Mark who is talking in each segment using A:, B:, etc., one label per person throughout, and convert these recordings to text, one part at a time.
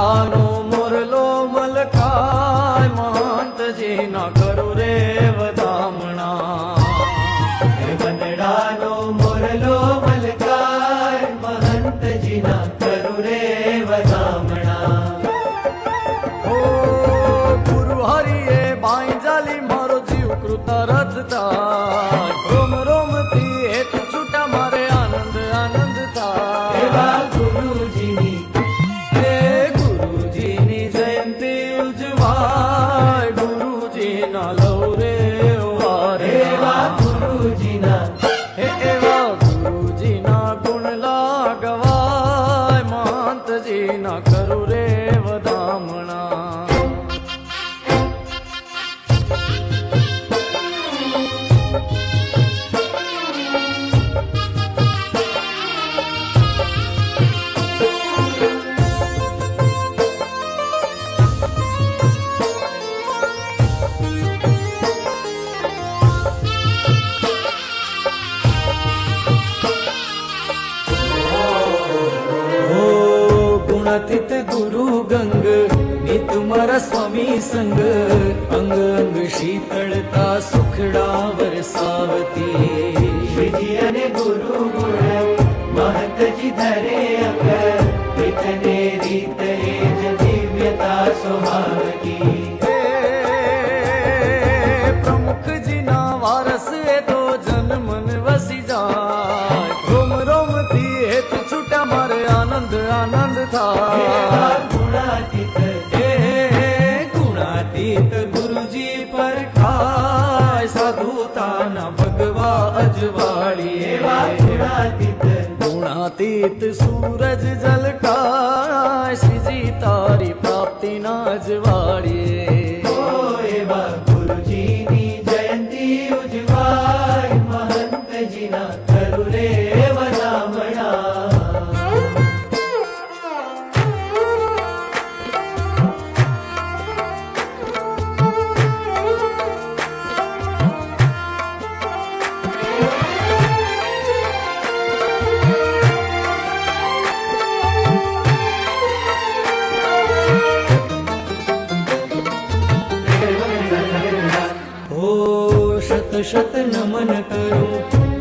A: વનડાનો મોરલો મલકાય મહંતજી ના કરું રે વધામણા.
B: વનડાનો મોરલો મલકાય મહંતજી ના કરું રે વધામણા.
A: ઓ ગુરુ હરિએ બાઈ જાલી મારો જીવ કૃતારથ થાય. રોમ રોમ થી હેત છૂટા મારે આનંદ આનંદ થાય.
B: એવા ગુરુજીની
A: હે ગુરુજીની જયંતી ઉજવાય ગુરુજી ના લવ રે વારે.
B: એવા ગુરુજીના
A: હે એવા ગુરુજી ના ગુણ લાગવાય મહંતજી ના કરું રે વધામણા. ગુણાતીત ગુરુ ગંગ ની તુમારા સ્વામી સંગ અંગ અંગ શીતળતા સુખડા વરસાવતી.
B: શ્રીજી અને ગુરુ ગુણ મહંતજી ધરે અંગ રીતને રીત એ જ દિવ્યતા સુહાવતી.
A: પ્રમુખજી ના વારસ એ તો જન મન વસી જાય. રોમ રોમ થી હેત છૂટા મારે આનંદ આનંદ થાય.
B: ગુણાતીત
A: ગુણાતીત ગુરુજી પર ખાય સાધુતાના ભગવા અજવાળી.
B: એવા ગુણાતીત
A: ગુણાતીત સૂરજ જલકાય શ્રીજી તારી પ્રાપ્તિના અજવાળીએ.
B: ઓ એવા ગુરુજીની જયંતી ઉજવાય મહંતજીના કરું રે વધામણા.
A: શત શત નમન કરું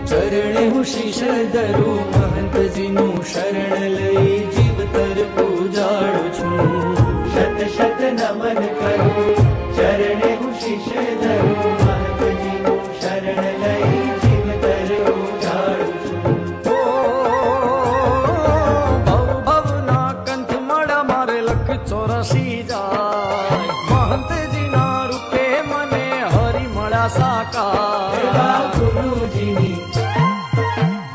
A: ચરણે હું શીશ ધરું. મહંતજીનું શરણ લઈ જીવતર પૂજાડું છું.
B: શત શત નમન કરું ચરણે હું શીશ ધરું. મહંતજીનું શરણ લઈ જીવતર ઉજાડું છું.
A: ભવ ભવના કંઠ મળા મારે લખ 84 જાય. મહંતજીના રૂપે મને હરી મળ્યા સાકાર.
B: એવા ગુરુજીની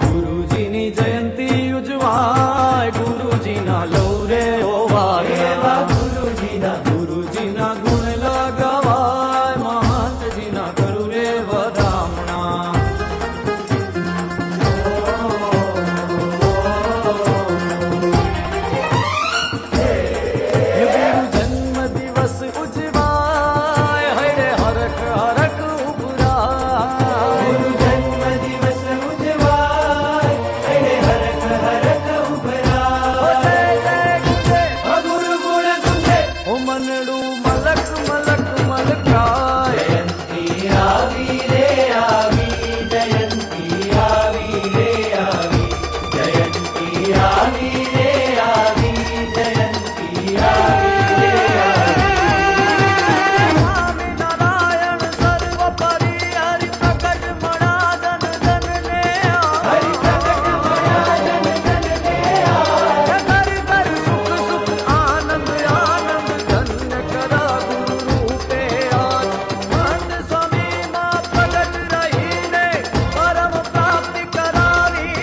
A: ગુરુજીની જયંતી ઉજવાય ગુરુજીના લવ રે ઓવાય.
B: એવા ગુરુજીના
A: ગુરુજીના ગુણ લગાવાય મહંતજીના કરું રે વધામણા. હે ગુરુ જન્મ દિવસ ઉજવાય હરે હરખ હરખ ઉભરાય.
B: ગુરુ જન્મ દિવસ ઉજવાય એને હરખ હરખ ઉભરાય.
A: ગુરુ ગુણ ગુંજે ઓ મનડું મલક મલક મલકાય.
B: જયંતી આવી રે આવી જયંતી આવી રે આવી જયંતી આવી રે આવી જયંતી આવી રે આવી.
A: નારાયણ સર્વપરી હરિ પ્રગટ મળા જન જનને
B: હરિ પ્રગટ મળ્યા જન જનને આય.
A: ઘર ઘર સુખ સુખ આનંદ આનંદ ધન્ય કરા ગુરુ રૂપે આજ. મહંત સ્વામી માં પ્રગટ રહીને પરમ પ્રાપ્તિ કરાવી.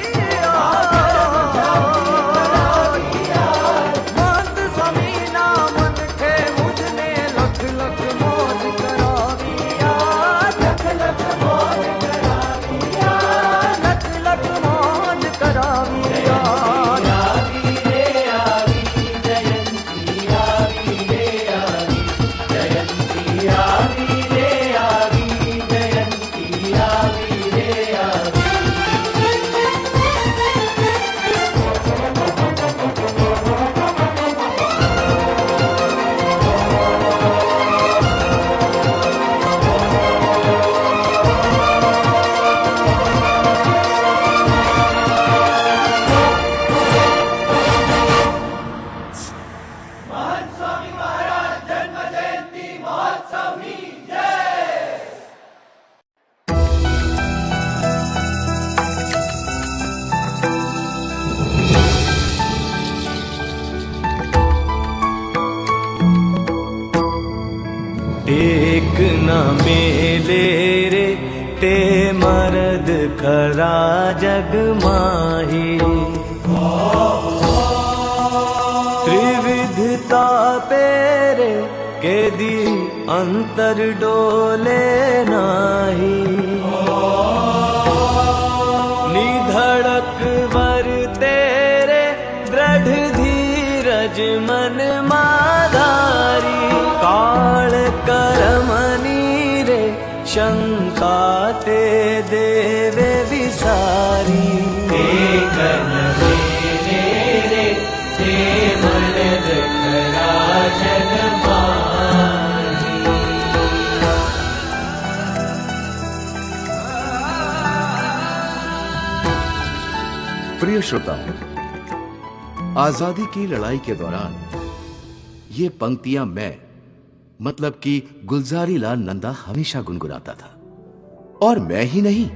A: न मेले रे ते मर्द खरा जग माही। त्रिविधता पेरे के दी अंतर डोले नाही। निधड़क वर तेरे दृढ़ धीरज मन माधारी। काल करमनी रे शंका ते देवे विसारी।
C: प्रिय श्रोताओं, आजादी की लड़ाई के दौरान ये पंक्तियां मैं मतलब कि गुलजारी लाल नंदा हमेशा गुनगुनाता था। और मैं ही नहीं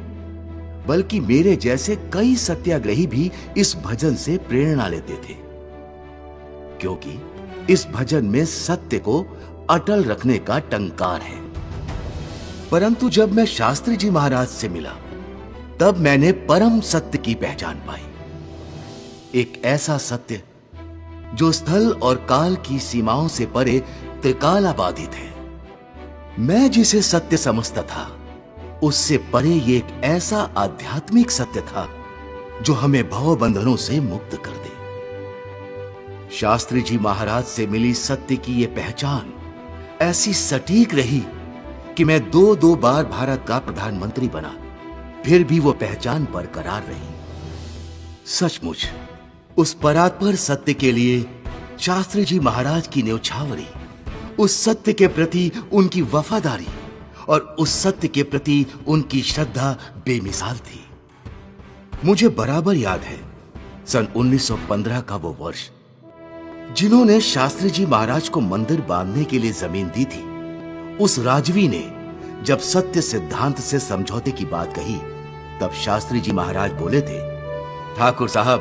C: बल्कि मेरे जैसे कई सत्याग्रही भी इस भजन से प्रेरणा लेते थे, क्योंकि इस भजन में सत्य को अटल रखने का टंकार है। परंतु जब मैं शास्त्री जी महाराज से मिला तब मैंने परम सत्य की पहचान पाई। एक ऐसा सत्य जो स्थल और काल की सीमाओं से परे त्रिकालाबाधित है। मैं जिसे सत्य समझता था उससे परे ये एक ऐसा आध्यात्मिक सत्य था जो हमें भव बंधनों से मुक्त कर दे। शास्त्री जी महाराज से मिली सत्य की ये पहचान ऐसी सटीक रही कि मैं दो बार भारत का प्रधानमंत्री बना, फिर भी वो पहचान बरकरार रही। सचमुच उस परात्पर सत्य के लिए शास्त्री जी महाराज की न्यौछावरी, उस सत्य के प्रति उनकी वफादारी और उस सत्य के प्रति उनकी श्रद्धा बेमिसाल थी। मुझे बराबर याद है सन 1915 का वो वर्ष। जिन्होंने शास्त्री जी महाराज को मंदिर बांधने के लिए जमीन दी थी, उस राजवी ने जब सत्य सिद्धांत से समझौते की बात कही तब शास्त्री जी महाराज बोले थे, ठाकुर साहब,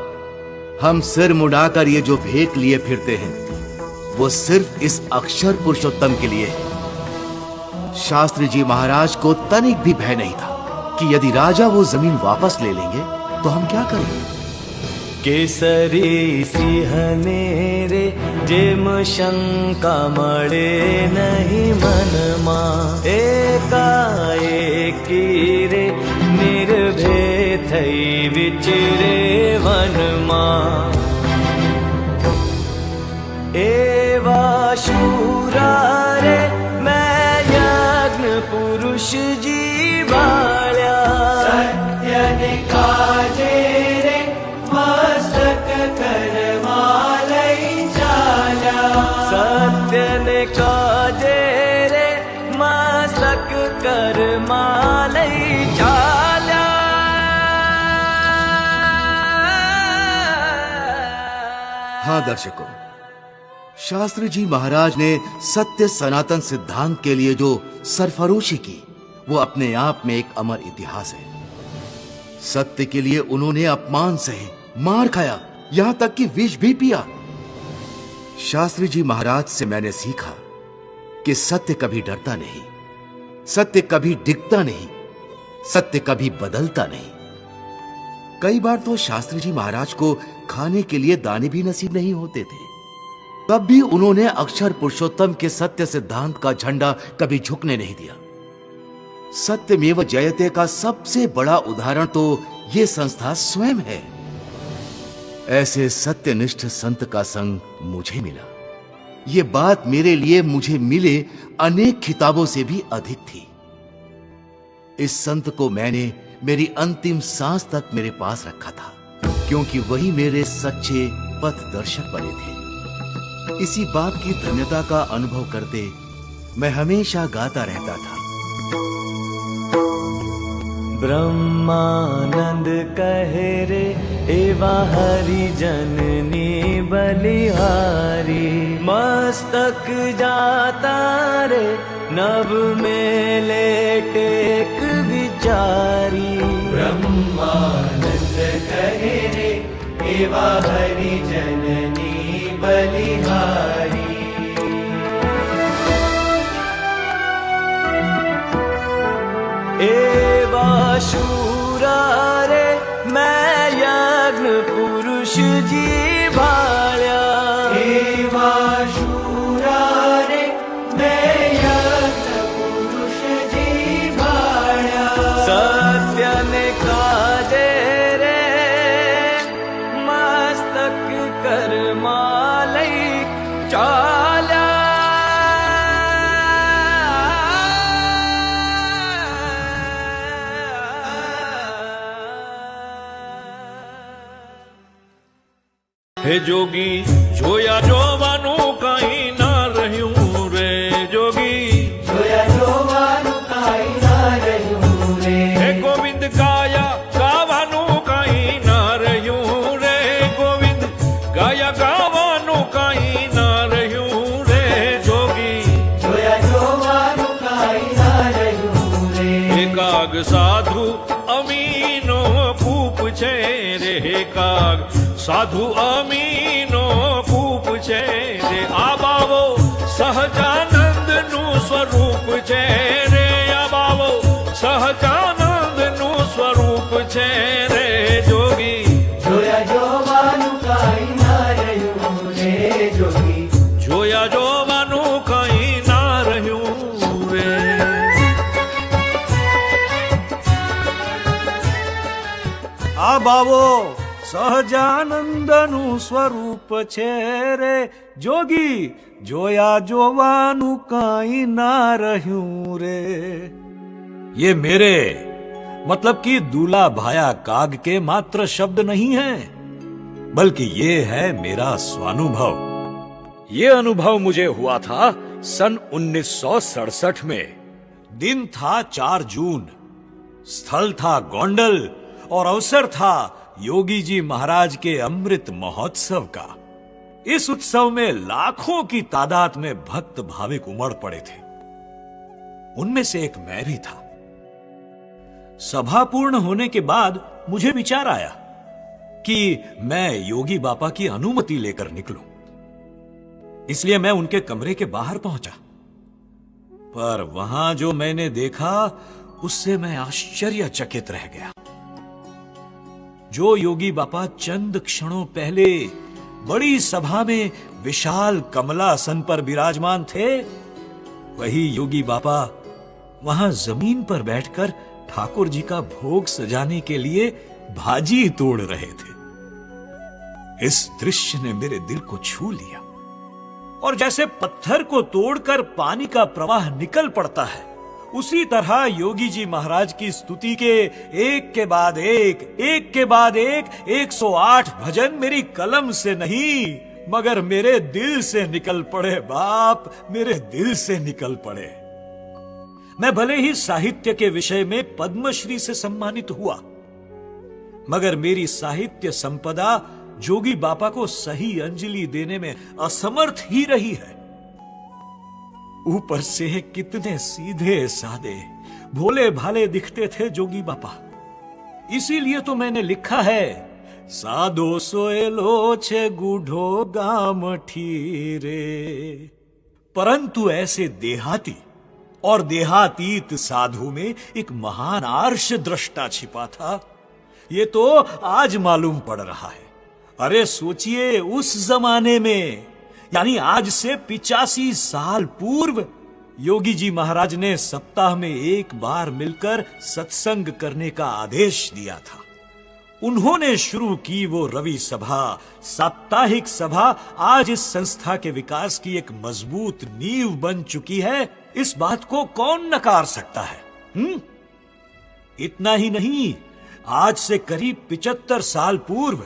C: हम सिर मुड़ाकर ये जो भेंट लिए फिरते हैं वो सिर्फ इस अक्षर पुरुषोत्तम के लिए है। शास्त्री जी महाराज को तनिक भी भय नहीं था कि यदि राजा वो जमीन वापस ले लेंगे तो हम क्या करेंगे।
A: केसरी सिंहने रे जेम शंका मळे नहीं मनमा। एकाएकी रे निर्भय थई विचरे वनमा। एवा शूरा रे मैं यज्ञ पुरुष जी बाळ्या।
B: सत्य ने काजे रे मस्तक करमालई चाल्या।
A: सत्य ने काजे रे मस्तक करमालई चाल्या।
C: हाँ दर्शकों, शास्त्री जी महाराज ने सत्य सनातन सिद्धांत के लिए जो सरफरोशी की वो अपने आप में एक अमर इतिहास है। सत्य के लिए उन्होंने अपमान सहे, मार खाया, यहां तक कि विष भी पिया। शास्त्री जी महाराज से मैंने सीखा कि सत्य कभी डरता नहीं, सत्य कभी डिगता नहीं, सत्य कभी बदलता नहीं। कई बार तो शास्त्री जी महाराज को खाने के लिए दाने भी नसीब नहीं होते थे, तब भी उन्होंने अक्षर पुरुषोत्तम के सत्य सिद्धांत का झंडा कभी झुकने नहीं दिया। सत्यमेव जयते का सबसे बड़ा उदाहरण तो ये संस्था स्वयं है। ऐसे सत्यनिष्ठ संत का संग मुझे मिला, ये बात मेरे लिए मुझे मिले अनेक खिताबों से भी अधिक थी। इस संत को मैंने मेरी अंतिम सांस तक मेरे पास रखा था, क्योंकि वही मेरे सच्चे पथ दर्शक बने थे। इसी बात की धन्यता का अनुभव करते मैं हमेशा गाता रहता था।
A: ब्रह्मानंद कहे रे एवा हरि जननी बलिहारी। मस्तक जाता रे नभ में लेटेक विचारी।
B: ब्रह्मानंद कहे रे एवा हरि जननी बलिहारी।
A: एवा शूरा रे मैं यज्ञ पुरुष जी भाल्या
B: एवा शूरा रे मैं यज्ञ पुरुष जी भाळ्या
A: सत्य ने काजे रे मस्तक करमालई चाल्या
D: હે જોગી જોયા જોવાનું કઈ ના રહ્યું રે જોગી
B: જોયા જોવાનું કાંઈ ના રહ્યું રે
D: હે ગોવિંદ ગાયા ગાવાનું કઈ ના રહ્યું રે ગોવિંદ ગાયા ગાવાનું કઈ ના રહ્યું રે જોગી
B: જોયા જોવાનું કાંઈ ના રહ્યું રે
D: એકાગ સાધુ અમીનો કૂપ છે રે એકાગ સાધુ અમીનો કૂપ છે રે આ બાવો સહજાનંદનું સ્વરૂપ છે રે આ બાવો સહજાનંદનું સ્વરૂપ છે રે જોગી
B: જોયા જોવાનું કાંઈ ના રહ્યું રે જોગી
D: જોયા જોવાનું કઈ ના રહ્યું રે
E: આ બાવો સહજાનંદનું સ્વરૂપ છે રે જોગી જોયા જોવાનું કાંઈ ના રહ્યું રે ये मेरे मतलब कि दूल्हा भाया काग के मात्र शब्द नहीं हैं, बल्कि ये है मेरा स्वानुभव। ये अनुभव मुझे हुआ था सन 1967 में। दिन था 4 जून, स्थल था गोंडल और अवसर था योगी जी महाराज के अमृत महोत्सव का। इस उत्सव में लाखों की तादाद में भक्त भाविक उमड़ पड़े थे। उनमें से एक मैं भी था। सभा पूर्ण होने के बाद मुझे विचार आया कि मैं योगी बापा की अनुमति लेकर निकलूं। इसलिए मैं उनके कमरे के बाहर पहुंचा, पर वहां जो मैंने देखा उससे मैं आश्चर्यचकित रह गया। जो योगी बापा चंद क्षणों पहले बड़ी सभा में विशाल कमलासन पर विराजमान थे, वही योगी बापा वहां जमीन पर बैठकर ठाकुर जी का भोग सजाने के लिए भाजी तोड़ रहे थे। इस दृश्य ने मेरे दिल को छू लिया और जैसे पत्थर को तोड़कर पानी का प्रवाह निकल पड़ता है, उसी तरह योगी जी महाराज की स्तुति के एक के बाद एक 108 भजन मेरी कलम से नहीं मगर मेरे दिल से निकल पड़े। बाप, मेरे दिल से निकल पड़े। मैं भले ही साहित्य के विषय में पद्मश्री से सम्मानित हुआ, मगर मेरी साहित्य संपदा जोगी बापा को सही अंजलि देने में असमर्थ ही रही है। ऊपर से कितने सीधे सादे भोले भाले दिखते थे जोगी बापा। इसीलिए तो मैंने लिखा है, सादो सोएलो छे गूढ़ो गाम ठीरे। परंतु ऐसे देहाती और देहातीत साधु में एक महान आर्ष दृष्टा छिपा था, ये तो आज मालूम पड़ रहा है। अरे सोचिए, उस जमाने में यानी आज से 85 साल पूर्व योगी जी महाराज ने सप्ताह में एक बार मिलकर सत्संग करने का आदेश दिया था। उन्होंने शुरू की वो रवि सभा, साप्ताहिक सभा आज इस संस्था के विकास की एक मजबूत नींव बन चुकी है। इस बात को कौन नकार सकता है? इतना ही नहीं, आज से करीब 75 साल पूर्व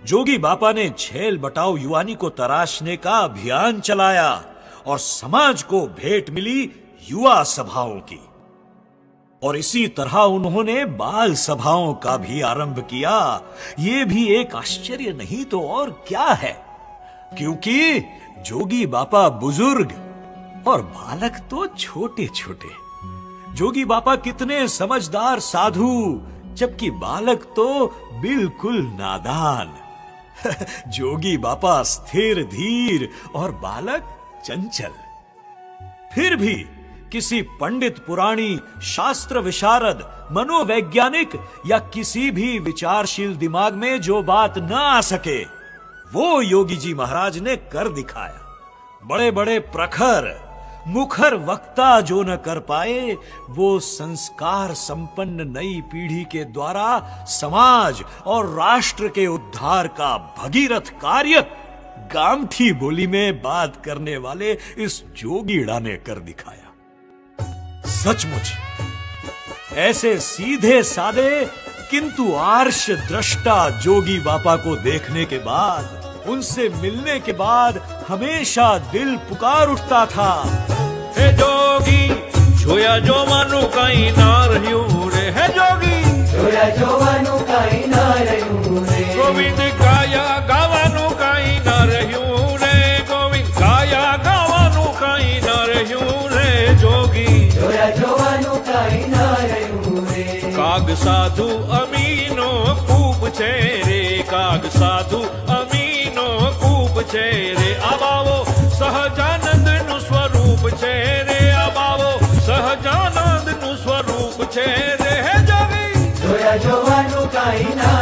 E: जोगी बापा ने झेल बटाओ युवानी को तराशने का अभियान चलाया और समाज को भेंट मिली युवा सभाओं की। और इसी तरह उन्होंने बाल सभाओं का भी आरंभ किया। ये भी एक आश्चर्य नहीं तो और क्या है, क्योंकि जोगी बापा बुजुर्ग और बालक तो छोटे छोटे। जोगी बापा कितने समझदार साधु, जबकि बालक तो बिल्कुल नादान। जोगी बापा स्थिर धीर और बालक चंचल। फिर भी किसी पंडित पुराणी, शास्त्र विशारद, मनोवैज्ञानिक या किसी भी विचारशील दिमाग में जो बात न आ सके, वो योगी जी महाराज ने कर दिखाया। बड़े बड़े प्रखर, मुखर वक्ता जो न कर पाए, वो संस्कार संपन्न नई पीढ़ी के द्वारा समाज और राष्ट्र के उद्धार का भगीरथ कार्य गामठी बोली में बात करने वाले इस जोगीड़ा ने कर दिखाया। सचमुच ऐसे सीधे साधे किंतु आर्ष दृष्टा जोगी बापा को देखने के बाद, उनसे मिलने के बाद हमेशा दिल पुकार उठता था,
D: हे जोगी જોયા જોવાનું કઈ ના રહ્યું રે, હે જોગી
B: જોયા જોવાનું કાંઈ ના રહ્યું રે,
D: ગોવિંદ ગાયા ગાવાનું કઈ ના રહ્યું રે, ગોવિંદ ગાયા ગાવાનું કઈ ના રહ્યું રે, જોગી
B: જોયા જોવાનું કાંઈ ના રહ્યું રે,
D: કાગ સાધુ અમીનો કૂપ છે રે, કાગ સાધુ અમીનો કૂપ છે રે, આબાવો સહજાનંદ નું સ્વરૂપ છે રે, આબાવો સહજાનંદ નું સ્વરૂપ છે રે, હે જોગી
B: જોયા જોવાનું કાંઈ ના